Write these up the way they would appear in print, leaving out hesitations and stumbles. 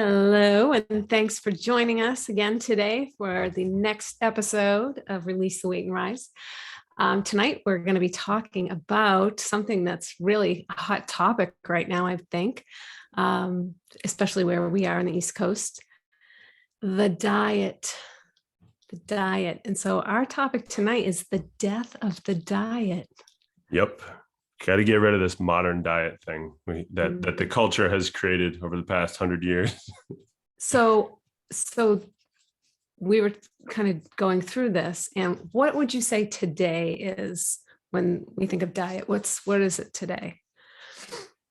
Hello, and thanks for joining us again today for the next episode of Release the Weight and Rise. Tonight, we're going to be talking about something that's really a hot topic right now, I think, especially where we are on the East Coast, the diet. The diet. And so our topic tonight is the death of the diet. Yep. Got to get rid of this modern diet thing that the culture has created over the past 100 years. So we were kind of going through this, and what would you say today is when we think of diet? What is it today?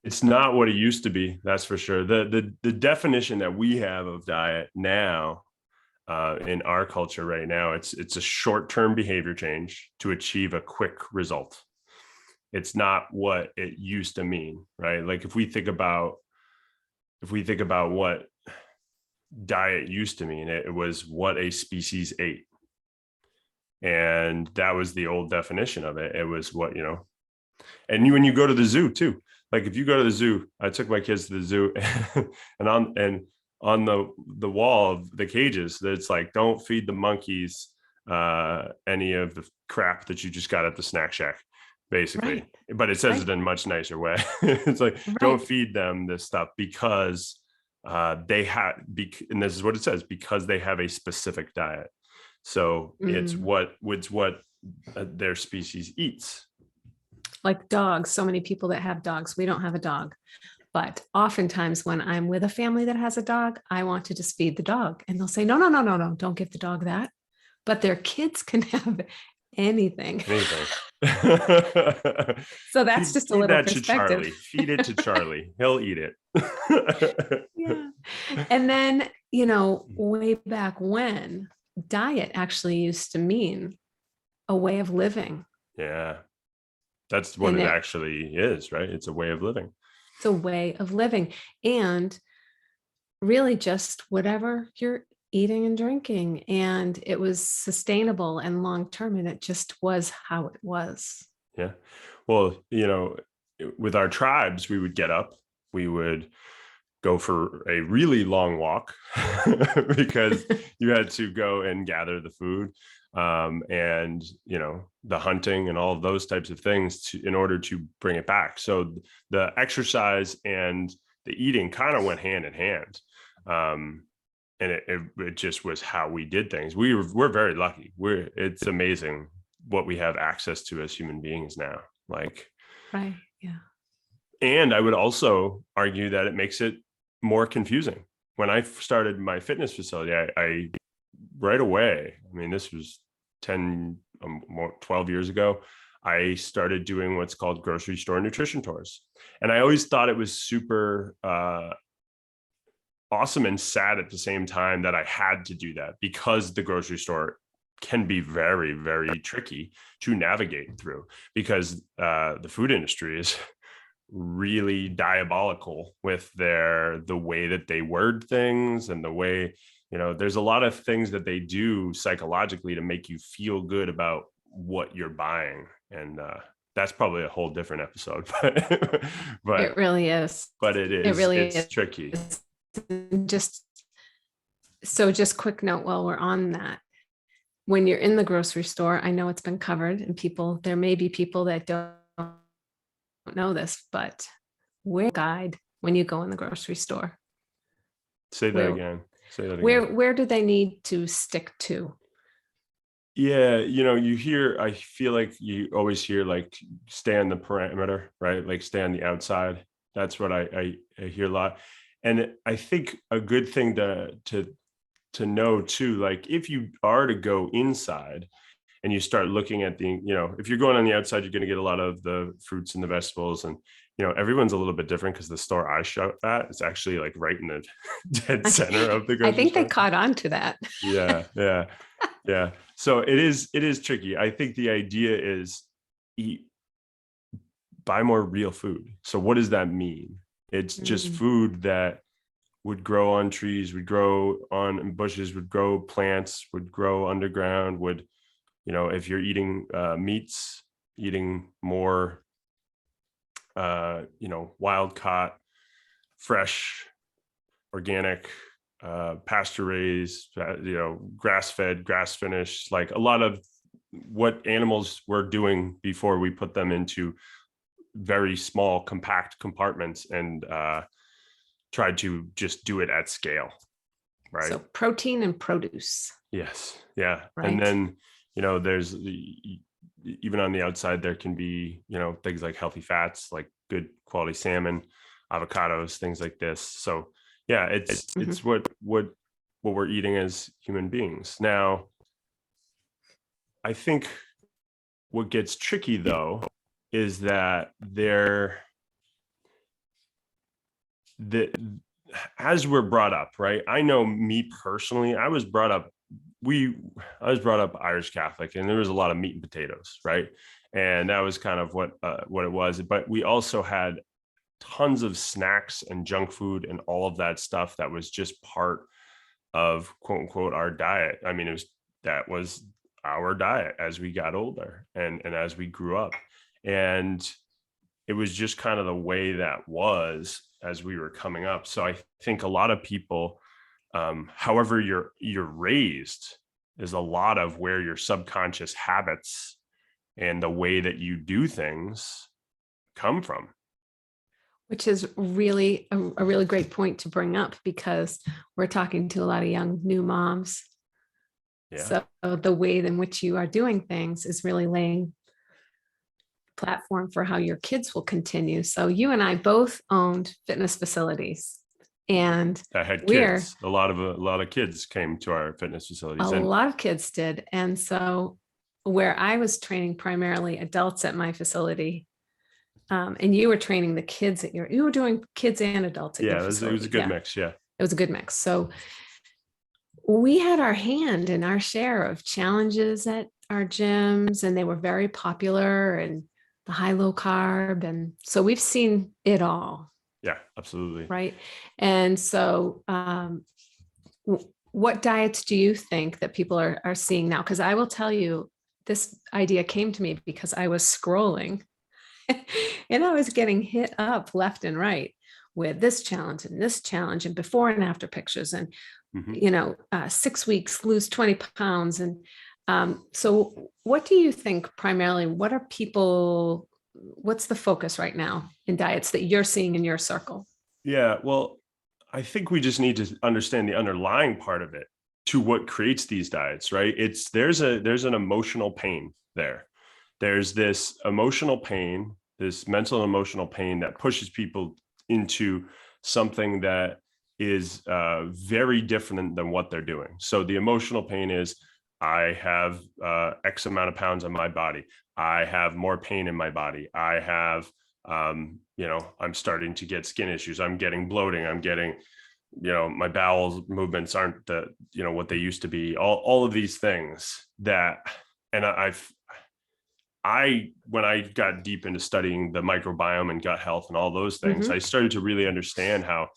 It's not what it used to be, that's for sure. The definition that we have of diet now in our culture right now, it's a short-term behavior change to achieve a quick result. It's not what it used to mean, right? Like if we think about what diet used to mean, it was what a species ate. And that was the old definition of it. It was what, and when you go to the zoo too, like if you go to the zoo, I took my kids to the zoo and on the wall of the cages, it's like, don't feed the monkeys any of the crap that you just got at the snack shack, basically. Right. But it says it in a much nicer way. It's like, don't feed them this stuff because and this is what it says, because they have a specific diet. So it's what their species eats. Like dogs, so many people that have dogs. We don't have a dog. But oftentimes when I'm with a family that has a dog, I want to just feed the dog. And they'll say, no, don't give the dog that. But their kids can have anything. So that's just a little perspective. Feed it to Charlie. He'll eat it. Yeah. And then, way back when, diet actually used to mean a way of living. Yeah. That's what it actually is, right? It's a way of living. It's a way of living, and really just whatever you're eating and drinking, and it was sustainable and long-term, and it just was how it was. Yeah. Well, with our tribes, we would get up, we would go for a really long walk because you had to go and gather the food and the hunting and all of those types of things in order to bring it back. So the exercise and the eating kind of went hand in hand, and it just was how we did things. We're very lucky. It's amazing what we have access to as human beings now. Right, yeah. And I would also argue that it makes it more confusing. When I started my fitness facility, I right away, this was 12 years ago, I started doing what's called grocery store nutrition tours. And I always thought it was super awesome and sad at the same time that I had to do that, because the grocery store can be very, very tricky to navigate through, because the food industry is really diabolical with the way that they word things, and the way, there's a lot of things that they do psychologically to make you feel good about what you're buying. And that's probably a whole different episode, but it really is. But it's tricky. Just quick note while we're on that. When you're in the grocery store, I know it's been covered, and there may be people that don't know this, but wear a guide when you go in the grocery store. Say that again. Where do they need to stick to? Yeah, I feel like you always hear, like, stay on the perimeter, right? Like, stay on the outside. That's what I hear a lot. And I think a good thing to know too, like, if you are to go inside and you start looking at if you're going on the outside, you're going to get a lot of the fruits and the vegetables, and everyone's a little bit different, because the store I shop at is actually like right in the dead center of the grocery I think store. They caught on to that. Yeah. So it is tricky. I think the idea is buy more real food. So what does that mean? It's just food that would grow on trees, would grow on bushes, would grow plants, would grow underground, if you're eating meats, eating more wild caught, fresh, organic, pasture raised, grass fed, grass finished, like a lot of what animals were doing before we put them into very small, compact compartments and tried to just do it at scale. Right. So protein and produce. Yes. Yeah. Right. And then, there's even on the outside, there can be, things like healthy fats, like good quality salmon, avocados, things like this. So yeah, it's what we're eating as human beings. Now, I think what gets tricky though is that as we're brought up, right? I know me personally, I was brought up Irish Catholic, and there was a lot of meat and potatoes, right? And that was kind of what it was. But we also had tons of snacks and junk food and all of that stuff that was just part of, quote unquote, our diet. I mean, that was our diet as we got older and as we grew up. And it was just kind of the way that was as we were coming up. So I think a lot of people, however you're raised, is a lot of where your subconscious habits and the way that you do things come from. Which is really a really great point to bring up, because we're talking to a lot of young new moms. Yeah. So the way in which you are doing things is really laying platform for how your kids will continue. So you and I both owned fitness facilities, and I had kids. A lot of kids came to our fitness facilities. A lot of kids did. And so where I was training primarily adults at my facility, and you were training the kids you were doing kids and adults at your facility. It was a good mix. Yeah. It was a good mix. So we had our hand in our share of challenges at our gyms, and they were very popular, and the high, low carb. And so we've seen it all. Yeah, absolutely. Right. And so what diets do you think that people are seeing now? Because I will tell you, this idea came to me because I was scrolling and I was getting hit up left and right with this challenge and before and after pictures and, 6 weeks, lose 20 pounds. And so what do you think primarily, what's the focus right now in diets that you're seeing in your circle? Yeah, well, I think we just need to understand the underlying part of it to what creates these diets, right? There's an emotional pain there. There's this emotional pain, this mental and emotional pain that pushes people into something that is very different than what they're doing. So the emotional pain is, I have X amount of pounds on my body. I have more pain in my body. I have, I'm starting to get skin issues. I'm getting bloating. I'm getting, my bowel movements aren't what they used to be. All of these things that, and when I got deep into studying the microbiome and gut health and all those things, I started to really understand how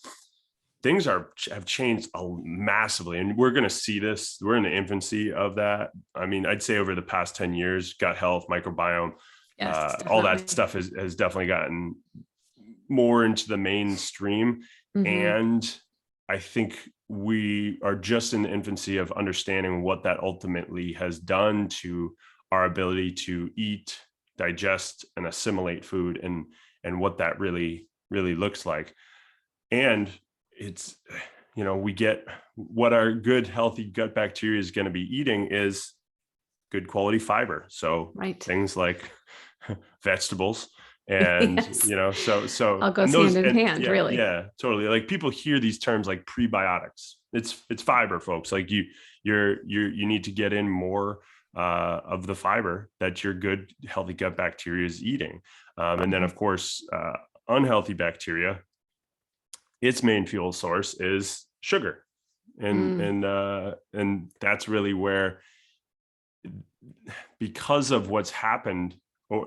things have changed massively. And we're going to see this. We're in the infancy of that. I mean, I'd say over the past 10 years, gut health, microbiome, all that stuff has definitely gotten more into the mainstream. And I think we are just in the infancy of understanding what that ultimately has done to our ability to eat, digest, and assimilate food, and what that really, really looks like. And it's, we get what our good, healthy gut bacteria is going to be eating is good quality fiber. So things like vegetables and, so all goes hand in hand, really. Yeah, totally. Like people hear these terms like prebiotics. It's fiber, folks. Like you need to get in more of the fiber that your good, healthy gut bacteria is eating. And then of course, unhealthy bacteria, its main fuel source is sugar. And that's really where, because of what's happened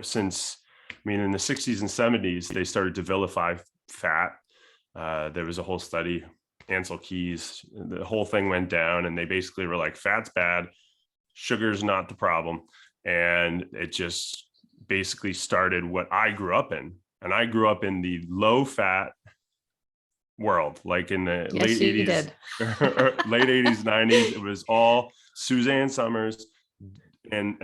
since, in the 60s and 70s, they started to vilify fat. There was a whole study, Ansel Keys, the whole thing went down, and they basically were like, fat's bad, sugar's not the problem. And it just basically started what I grew up in. And I grew up in the low fat, world. Like in the Yes, late you 80s, did. late 80s, 90s, it was all Suzanne Summers and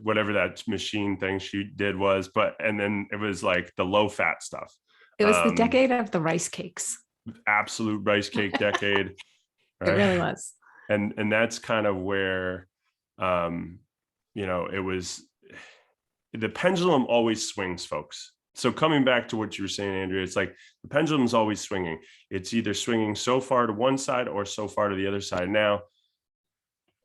whatever that machine thing she did was, and then it was like the low fat stuff. It was the decade of the rice cakes. Absolute rice cake decade. It Right. really was. And that's kind of where, it was, the pendulum always swings, folks. So coming back to what you were saying, Andrea, it's like the pendulum is always swinging. It's either swinging so far to one side or so far to the other side. Now,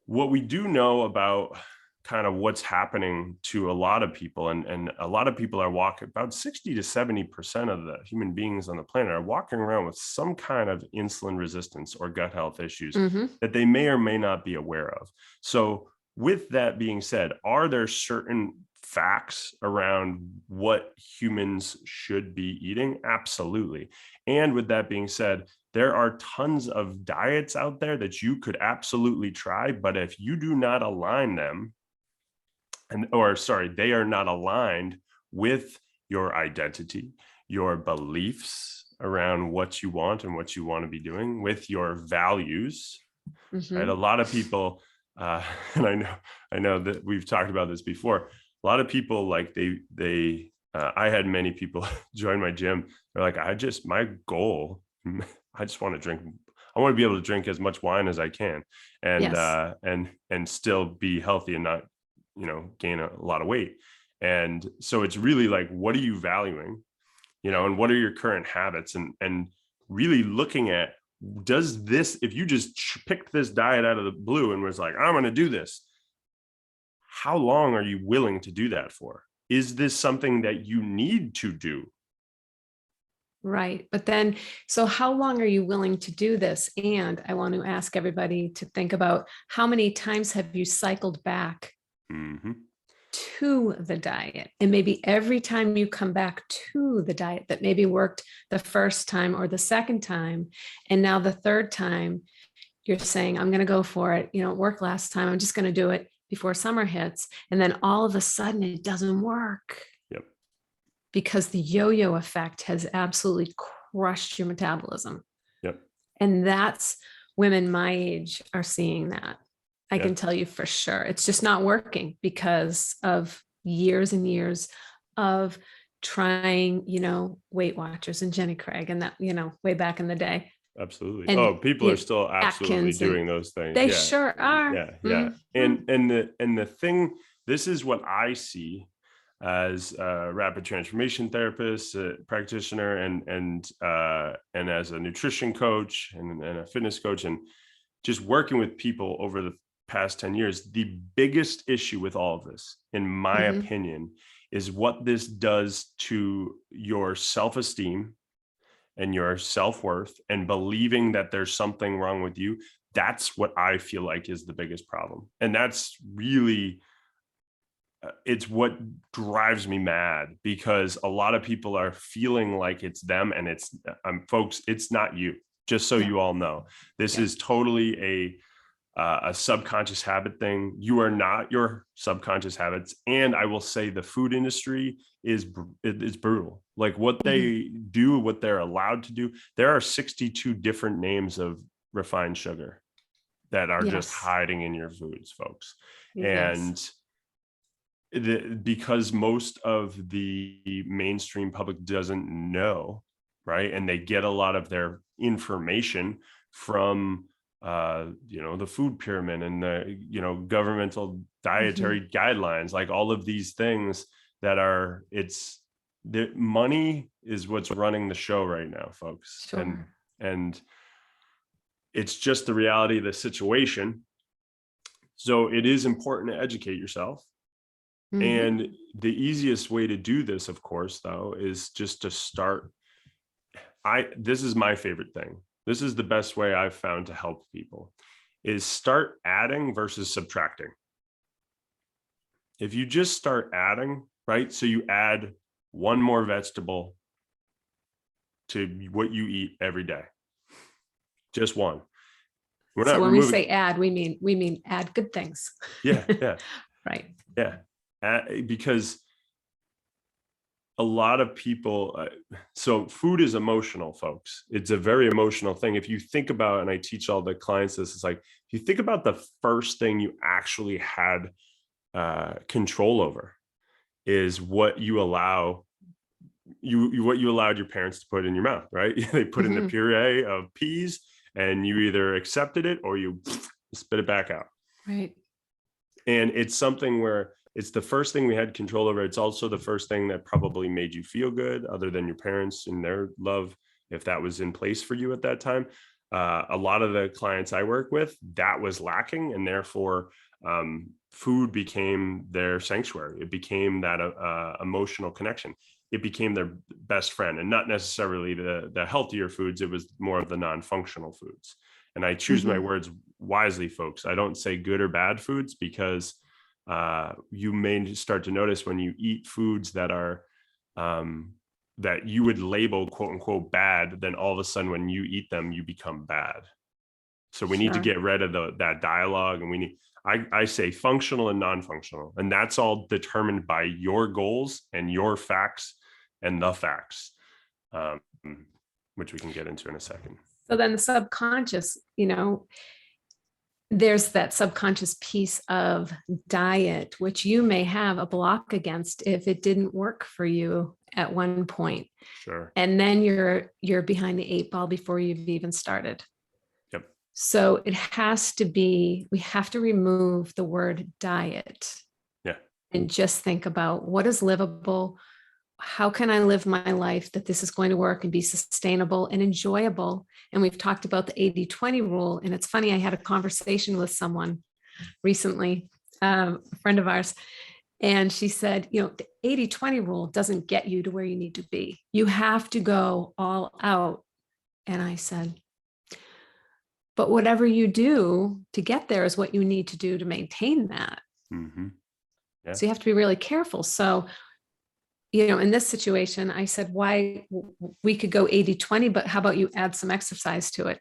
what we do know about kind of what's happening to a lot of people, and a lot of people are walking, about 60 to 70% of the human beings on the planet are walking around with some kind of insulin resistance or gut health issues that they may or may not be aware of. So with that being said, are there certain facts around what humans should be eating? Absolutely. And with that being said, there are tons of diets out there that you could absolutely try, but if you do not align them, they are not aligned with your identity, your beliefs around what you want and what you want to be doing, with your values, right? A lot of people, and I know that we've talked about this before. A lot of people, like I had many people join my gym. They're like, my goal, I just want to drink. I want to be able to drink as much wine as I can, and Yes. and still be healthy and not, gain a lot of weight. And so it's really like, what are you valuing, and what are your current habits, and really looking at, if you just picked this diet out of the blue and was like, I'm going to do this, how long are you willing to do that for? Is this something that you need to do? Right. But then, so how long are you willing to do this? And I want to ask everybody to think about, how many times have you cycled back to the diet? And maybe every time you come back to the diet that maybe worked the first time or the second time, and now the third time, you're saying, I'm going to go for it. It worked last time. I'm just going to do it before summer hits. And then all of a sudden it doesn't work. Yep. Because the yo-yo effect has absolutely crushed your metabolism. Yep. And that's, women my age are seeing that. I can tell you for sure. It's just not working because of years and years of trying, Weight Watchers and Jenny Craig and that, way back in the day. Absolutely. And People are still absolutely Atkins, doing those things. they Yeah. sure are. Yeah. Yeah. And the thing, this is what I see as a rapid transformation therapist, a practitioner, and as a nutrition coach and a fitness coach, and just working with people over the past 10 years. The biggest issue with all of this, in my opinion, is what this does to your self-esteem and your self-worth, and believing that there's something wrong with you. That's what I feel like is the biggest problem. And that's really, it's what drives me mad, because a lot of people are feeling like it's them, and it's, folks, it's not you. Just so you all know, this is totally a subconscious habit thing. You are not your subconscious habits. And I will say the food industry is brutal. Like what they do, what they're allowed to do. There are 62 different names of refined sugar that are just hiding in your foods, folks. And because most of the mainstream public doesn't know, right? And they get a lot of their information from the food pyramid and the governmental dietary guidelines, like all of these things that are, the money is what's running the show right now, folks. And it's just the reality of the situation. So it is important to educate yourself. And the easiest way to do this, of course, though, is just to start. This is my favorite thing. This is the best way I've found to help people, is start adding versus subtracting. If you just start adding, right? So you add one more vegetable to what you eat every day. Just one. So when we say add, we mean add good things. Yeah. Right. Yeah. Because a lot of people, so food is emotional, folks. It's a very emotional thing. If you think about, and I teach all the clients this, it's like, if you think about the first thing you actually had control over is what you allow what you allowed your parents to put in your mouth, right? They put in the puree of peas and you either accepted it or you spit it back out. Right. And it's something where it's the first thing we had control over. It's also the first thing that probably made you feel good, other than your parents and their love, if that was in place for you at that time. A lot of the clients I work with, that was lacking, and therefore food became their sanctuary. It became that emotional connection. It became their best friend, and not necessarily the healthier foods. It was more of the non-functional foods. And I choose my words wisely, folks. I don't say good or bad foods, because you may start to notice when you eat foods that are that you would label quote unquote bad, then all of a sudden when you eat them, you become bad. So we need to get rid of that dialogue, and we need, I say functional and non-functional, and that's all determined by your goals and your facts and the facts, which we can get into in a second. So then the subconscious, there's that subconscious piece of diet, which you may have a block against if it didn't work for you at one point. Sure. And then you're behind the 8 ball before you've even started. Yep. So it has to be, we have to remove the word diet. Yeah. And just think about what is livable. How can I live my life that this is going to work and be sustainable and enjoyable? And we've talked about the 80-20 rule. And it's funny, I had a conversation with someone recently, a friend of ours, and she said, the 80-20 rule doesn't get you to where you need to be. You have to go all out. And I said, but whatever you do to get there is what you need to do to maintain that. Mm-hmm. Yeah. So you have to be really careful. So in this situation, I said, why we could go 80-20, but how about you add some exercise to it?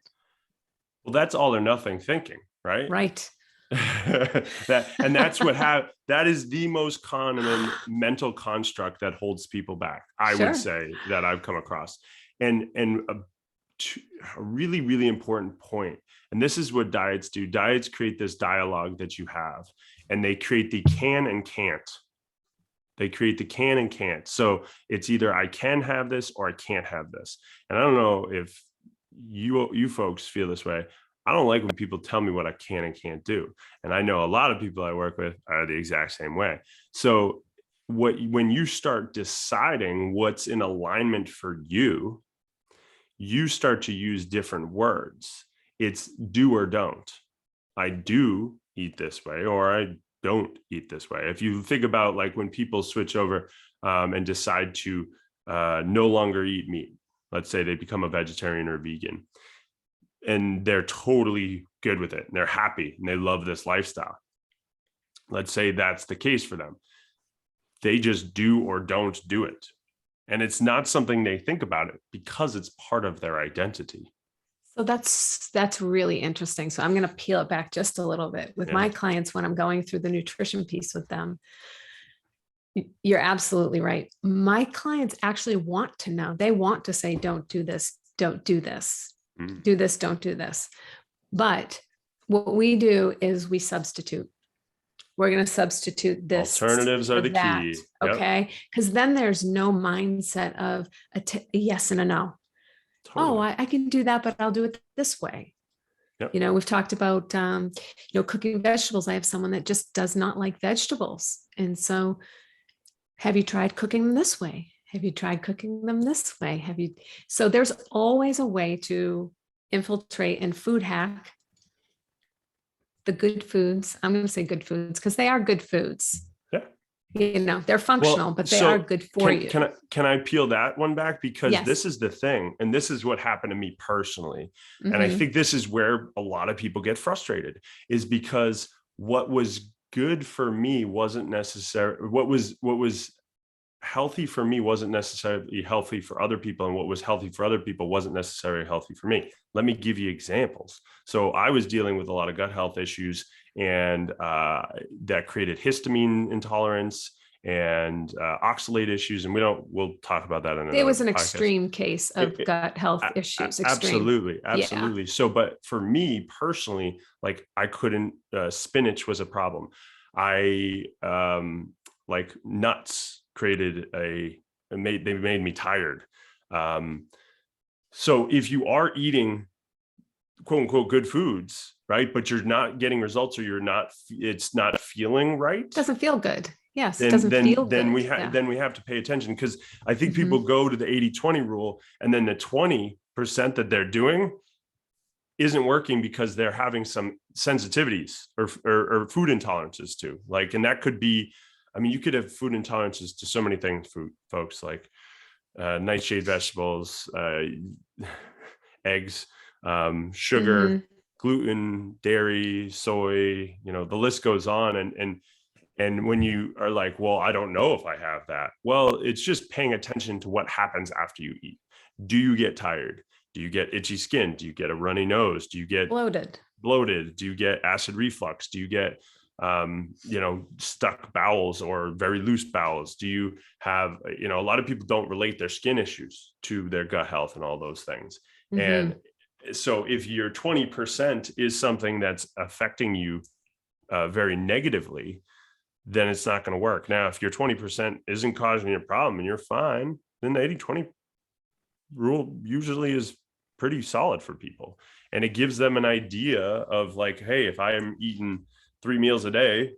Well, that's all or nothing thinking, right? Right. That's that is the most common mental construct that holds people back. I would say that I've come across, and a really, really important point. And this is what diets do. Diets create this dialogue that you have, and they create the can and can't. They create the can and can't. So it's either I can have this or I can't have this. And I don't know if you folks feel this way. I don't like when people tell me what I can and can't do. And I know a lot of people I work with are the exact same way. So when you start deciding what's in alignment for you, you start to use different words. It's do or don't. I do eat this way, or I don't eat this way. If you think about like when people switch over and decide to no longer eat meat, let's say they become a vegetarian or a vegan, and they're totally good with it, and they're happy, and they love this lifestyle. Let's say that's the case for them. They just do or don't do it. And it's not something they think about it because it's part of their identity. So that's really interesting. So I'm going to peel it back just a little bit with my clients when I'm going through the nutrition piece with them. You're absolutely right. My clients actually want to know. They want to say, don't do this, don't do this, do this, don't do this. But what we do is we substitute. We're going to substitute this. Alternatives are the key. Okay. Because then there's no mindset of a yes and a no. Totally. Oh, I can do that, but I'll do it this way. Yep. We've talked about, cooking vegetables. I have someone that just does not like vegetables. And so have you tried cooking them this way? Have you tried cooking them this way? So there's always a way to infiltrate and food hack the good foods. I'm going to say good foods because they are good foods. Yeah. They're functional, but they are good for you. Can I peel that one back? Because this is the thing. And this is what happened to me personally. And I think this is where a lot of people get frustrated, is because what was good for me wasn't necessarily what was healthy for me wasn't necessarily healthy for other people. And what was healthy for other people wasn't necessarily healthy for me. Let me give you examples. So I was dealing with a lot of gut health issues, and that created histamine intolerance and oxalate issues. And we'll talk about that in another It was an podcast. extreme case of gut health issues. Extreme. Absolutely. Yeah. So, but for me personally, like I couldn't, spinach was a problem. I, like nuts they made me tired. So if you are eating quote unquote good foods, right, but you're not getting results, or it's not feeling right, Doesn't feel good. Yes, it then doesn't feel then good. we Yeah. then we have to pay attention, because I think Mhm. people go to the 80-20 rule, and then the 20% that they're doing isn't working because they're having some sensitivities or food intolerances too. Like, and that could be, I mean, you could have food intolerances to so many things, folks, like nightshade vegetables, eggs, sugar, Mhm. gluten, dairy, soy, the list goes on. And when you are like, well, I don't know if I have that. Well, it's just paying attention to what happens after you eat. Do you get tired? Do you get itchy skin? Do you get a runny nose? Do you get Bloated? Do you get acid reflux? Do you get, stuck bowels or very loose bowels? Do you have, a lot of people don't relate their skin issues to their gut health and all those things. Mhm. And so if your 20% is something that's affecting you very negatively, then it's not going to work. Now, if your 20% isn't causing you a problem and you're fine, then the 80-20 rule usually is pretty solid for people. And it gives them an idea of like, hey, if I am eating 3 meals a day,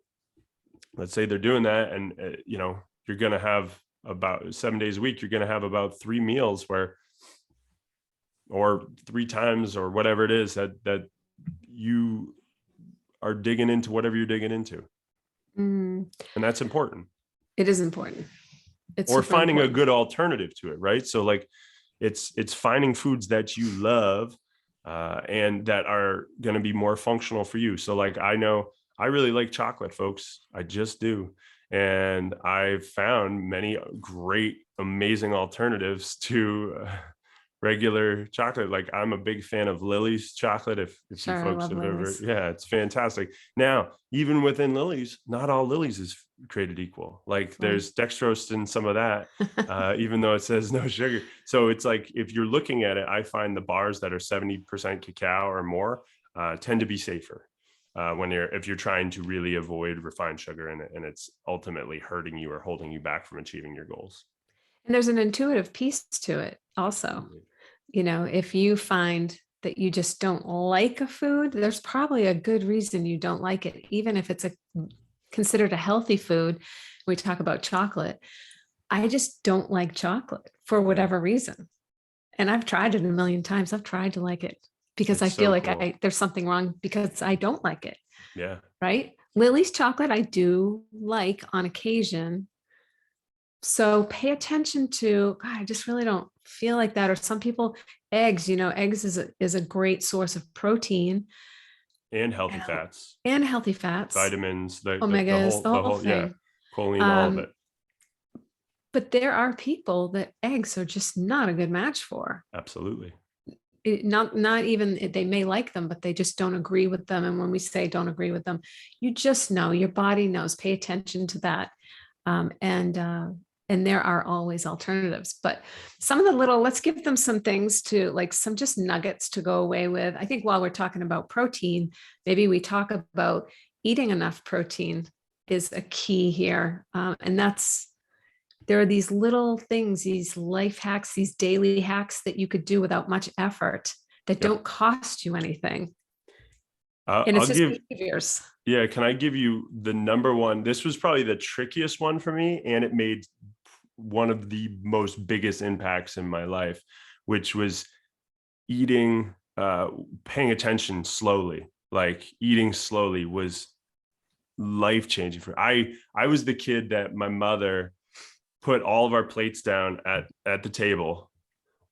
let's say they're doing that, and you're going to have about 7 days a week, you're going to have about 3 meals or 3 times or whatever it is that you are digging into whatever you're digging into. Mm. And that's important. It is important. It's or super finding important. a good alternative to it, right? So like it's finding foods that you love and that are going to be more functional for you. So like I know I really like chocolate, folks. I just do. And I've found many great, amazing alternatives to regular chocolate. Like I'm a big fan of Lily's chocolate. If Sure, you I folks love have ever, Lily's. yeah, it's fantastic. Now, even within Lily's, not all Lily's is created equal. Like Right. there's dextrose in some of that, even though it says no sugar. So it's like, if you're looking at it, I find the bars that are 70% cacao or more tend to be safer. If you're trying to really avoid refined sugar and it's ultimately hurting you or holding you back from achieving your goals. And there's an intuitive piece to it also. If you find that you just don't like a food, there's probably a good reason you don't like it, even if it's considered a healthy food. We talk about chocolate. I just don't like chocolate for whatever reason. And I've tried it a million times. I've tried to like it because I It's feel so like cool. there's something wrong because I don't like it. Yeah. Right. Lily's chocolate, I do like on occasion. So pay attention to, God, I just really don't feel like that. Or some people, eggs, eggs is a great source of protein And healthy fats, and healthy fats, vitamins, omegas, the the whole whole, yeah, thing. choline, all of it. But there are people that eggs are just not a good match for. Absolutely. Not even, they may like them, but they just don't agree with them. And when we say don't agree with them, you just know, your body knows. Pay attention to that. And there are always alternatives, but some of the let's give them some things to, like, some just nuggets to go away with. I think while we're talking about protein, maybe we talk about eating enough protein is a key here. And there are these little things, these life hacks, these daily hacks that you could do without much effort that don't cost you anything. And it's I'll just give, behaviors. yeah. Can I give you the number one? This was probably the trickiest one for me, and it made one of the most biggest impacts in my life, which was paying attention slowly. Like eating slowly was life-changing for I was the kid that my mother put all of our plates down at the table,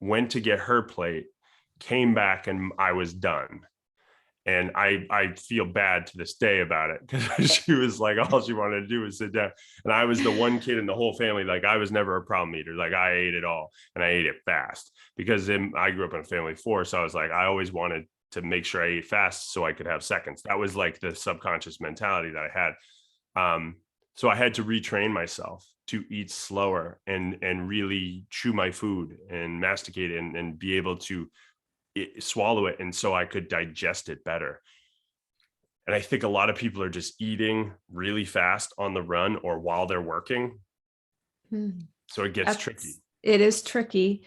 went to get her plate, came back, and I was done. And I feel bad to this day about it, because she was like, all she wanted to do was sit down. And I was the one kid in the whole family, like I was never a problem eater. Like I ate it all, and I ate it fast, because I grew up in a family of 4. So I was like, I always wanted to make sure I ate fast so I could have seconds. That was like the subconscious mentality that I had. So I had to retrain myself to eat slower and really chew my food and masticate it and be able to swallow it. And so I could digest it better. And I think a lot of people are just eating really fast on the run or while they're working. So it gets tricky. It is tricky.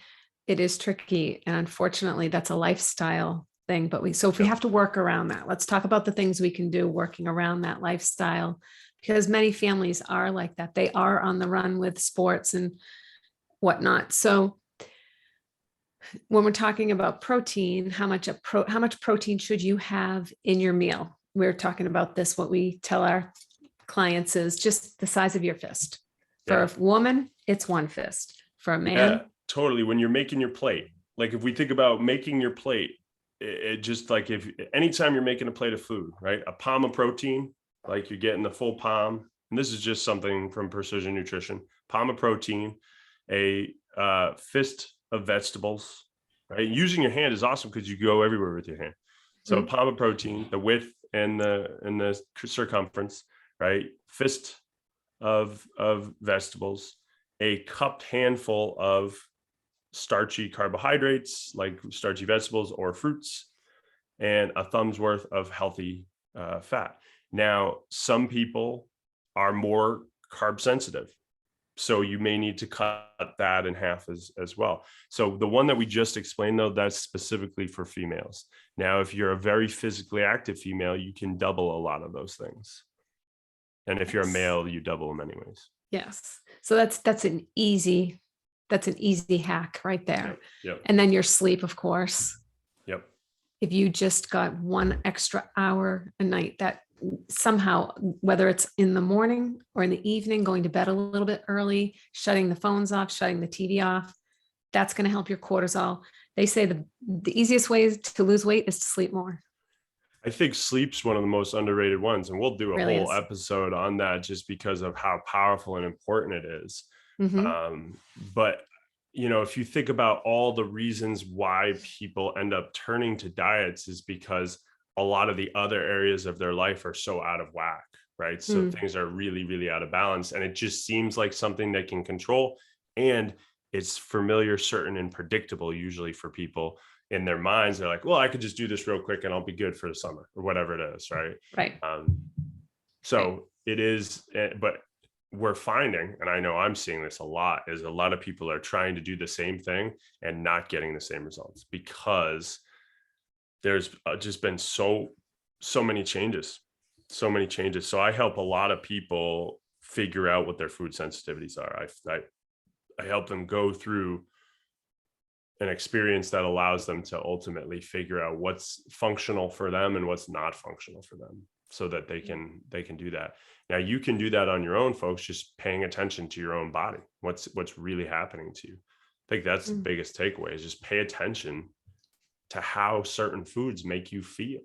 It is tricky. And unfortunately, that's a lifestyle thing. But if we have to work around that, let's talk about the things we can do working around that lifestyle, because many families are like that. They are on the run with sports and whatnot. So when we're talking about protein, how much protein should you have in your meal? We're talking about this. What we tell our clients is just the size of your fist. For a woman, it's one fist. For a man, totally. When you're making your plate, like if we think about making your plate, it just like anytime you're making a plate of food, right? A palm of protein, like you're getting the full palm. And this is just something from Precision Nutrition. Palm of protein, a fist of vegetables, right? Using your hand is awesome because you go everywhere with your hand. So a palm of protein, the width and the circumference, right? Fist of vegetables, a cupped handful of starchy carbohydrates like starchy vegetables or fruits, and a thumb's worth of healthy fat. Now, some people are more carb sensitive, so you may need to cut that in half as well. So the one that we just explained, though, that's specifically for females. Now, if you're a very physically active female, you can double a lot of those things. And if you're a male, you double them anyways. Yes. So that's an easy hack right there. Yep. And then your sleep, of course. Yep. If you just got 1 extra hour a night, that somehow, whether it's in the morning or in the evening, going to bed a little bit early, shutting the phones off, shutting the TV off, that's going to help your cortisol. They say the easiest way to lose weight is to sleep more. I think sleep's one of the most underrated ones, and we'll do a whole episode on that just because of how powerful and important it is. But if you think about all the reasons why people end up turning to diets, is because a lot of the other areas of their life are so out of whack, right? So things are really, really out of balance, and it just seems like something they can control, and it's familiar, certain, and predictable usually for people. In their minds, they're like, well, I could just do this real quick and I'll be good for the summer or whatever it is. Right. It is, but we're finding, and I know I'm seeing this a lot, is a lot of people are trying to do the same thing and not getting the same results because there's just been so many changes. So I help a lot of people figure out what their food sensitivities are. I help them go through an experience that allows them to ultimately figure out what's functional for them and what's not functional for them, so that they can do that. Now, you can do that on your own, folks, just paying attention to your own body. What's really happening to you. I think that's the biggest takeaway, is just pay attention to how certain foods make you feel.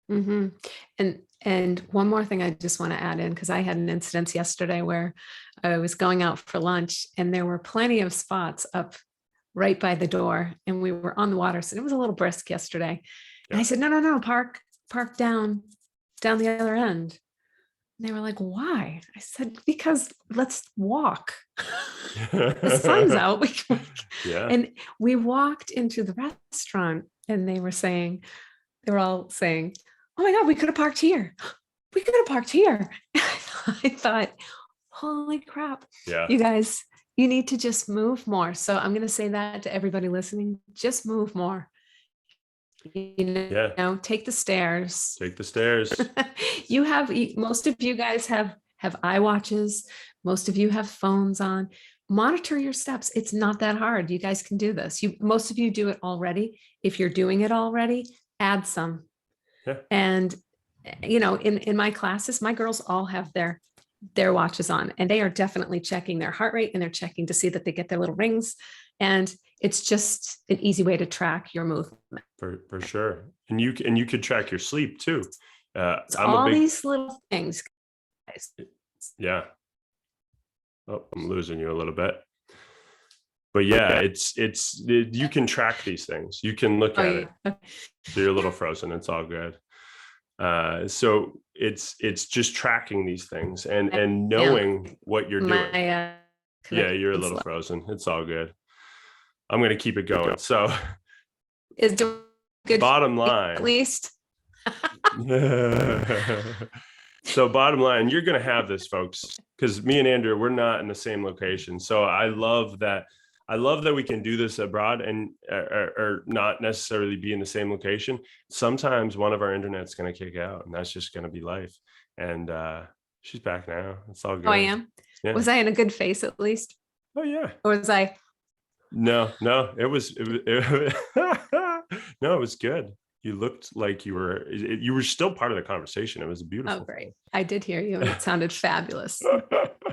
And one more thing I just want to add in, because I had an incident yesterday where I was going out for lunch and there were plenty of spots up right by the door, and we were on the water. So it was a little brisk yesterday. And I said, no, park down the other end. And they were like, why? I said, because let's walk. The sun's out. And we walked into the restaurant, and they were all saying, oh my God, we could have parked here. We could have parked here. I thought, holy crap. You guys, you need to just move more. So I'm going to say that to everybody listening, just move more. Take the stairs. Most of you guys have iWatches. Most of you have phones on. Monitor your steps. It's not that hard. You guys can do this. Most of you do it already. If you're doing it already, add some. And in my classes, my girls all have their watches on, and they are definitely checking their heart rate, and they're checking to see that they get their little rings. And it's just an easy way to track your movement. For sure. And you could track your sleep too. These little things, guys. Yeah. Oh, I'm losing you a little bit. But yeah, you can track these things. You can look at it. So you're a little frozen. It's all good. So it's just tracking these things and Yeah. knowing what you're doing. My Yeah, you're a connection's little slow. frozen. It's all good. I'm going to keep it going. So Is doing good bottom at line. least. So bottom line, you're going to have this, folks, because me and Andrew, we're not in the same location. So I love that we can do this abroad and or not necessarily be in the same location. Sometimes one of our internet's going to kick out, and that's just going to be life. And she's back now. It's all good. Oh, I am. Yeah. Was I in a good face at least? Oh yeah. Or was I? No, it was no, it was good. You looked like you were still part of the conversation. It was beautiful. Oh, great. I did hear you and it sounded fabulous.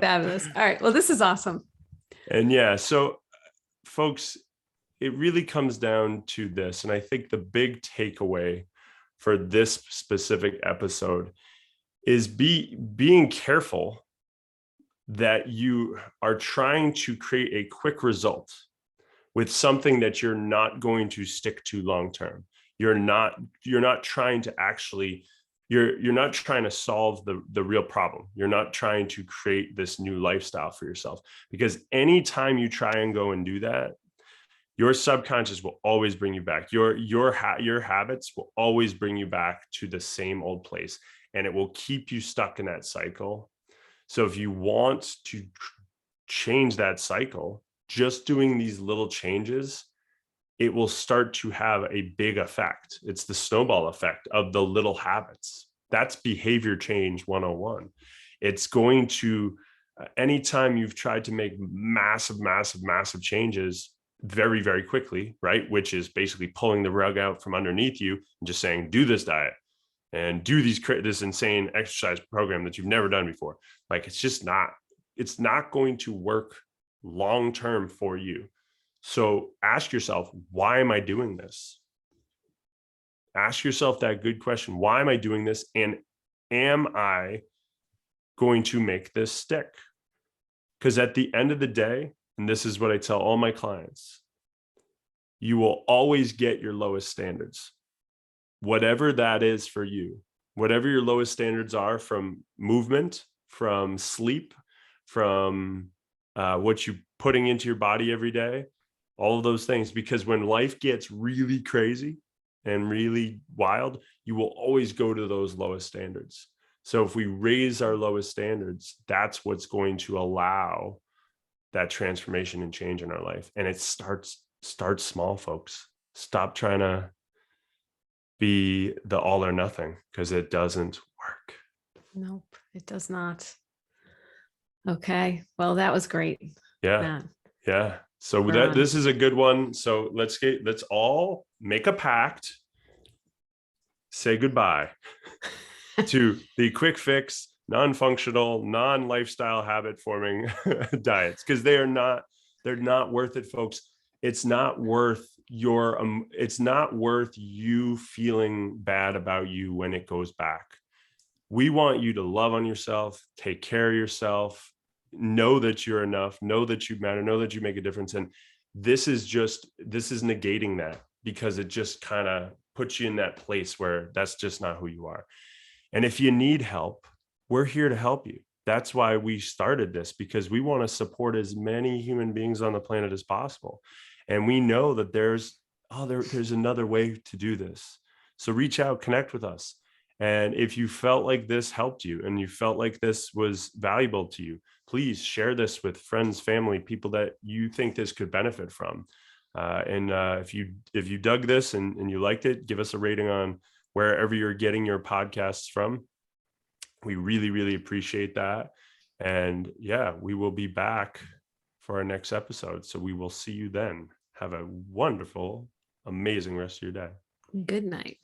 Fabulous. All right. Well, this is awesome. And yeah, so folks, it really comes down to this. And I think the big takeaway for this specific episode is being careful that you are trying to create a quick result with something that you're not going to stick to long term. You're not trying to actually, you're not trying to solve the real problem. You're not trying to create this new lifestyle for yourself, because anytime you try and go and do that, your subconscious will always bring you back. Your habits will always bring you back to the same old place, and it will keep you stuck in that cycle. So if you want to change that cycle, just doing these little changes, it will start to have a big effect. It's the snowball effect of the little habits. That's behavior change 101. It's going to, anytime you've tried to make massive changes very, very quickly, right? Which is basically pulling the rug out from underneath you and just saying, do this diet and do this insane exercise program that you've never done before. Like, it's not going to work long-term for you. So ask yourself, why am I doing this? Ask yourself that good question. Why am I doing this? And am I going to make this stick? Because at the end of the day, and this is what I tell all my clients, you will always get your lowest standards, whatever that is for you, whatever your lowest standards are, from movement, from sleep, from what you're putting into your body every day, all of those things. Because when life gets really crazy and really wild, you will always go to those lowest standards. So if we raise our lowest standards, that's what's going to allow that transformation and change in our life. And it starts small, folks. Stop trying to be the all or nothing, because it doesn't work. Nope, it does not. Okay. Well, that was great. Yeah. Matt. Yeah. So this is a good one. So let's all make a pact. Say goodbye to the quick fix, non-functional, non-lifestyle habit forming diets, because they're not worth it, folks. It's not worth it's not worth you feeling bad about you when it goes back. We want you to love on yourself, take care of yourself, know that you're enough, know that you matter, know that you make a difference. And this is negating that, because it just kind of puts you in that place where that's just not who you are. And if you need help, we're here to help you. That's why we started this, because we want to support as many human beings on the planet as possible. And we know that there's another way to do this. So reach out, connect with us. And if you felt like this helped you and you felt like this was valuable to you, please share this with friends, family, people that you think this could benefit from. If you dug this and you liked it, give us a rating on wherever you're getting your podcasts from. We really, really appreciate that. And yeah, we will be back for our next episode. So we will see you then. Have a wonderful, amazing rest of your day. Good night.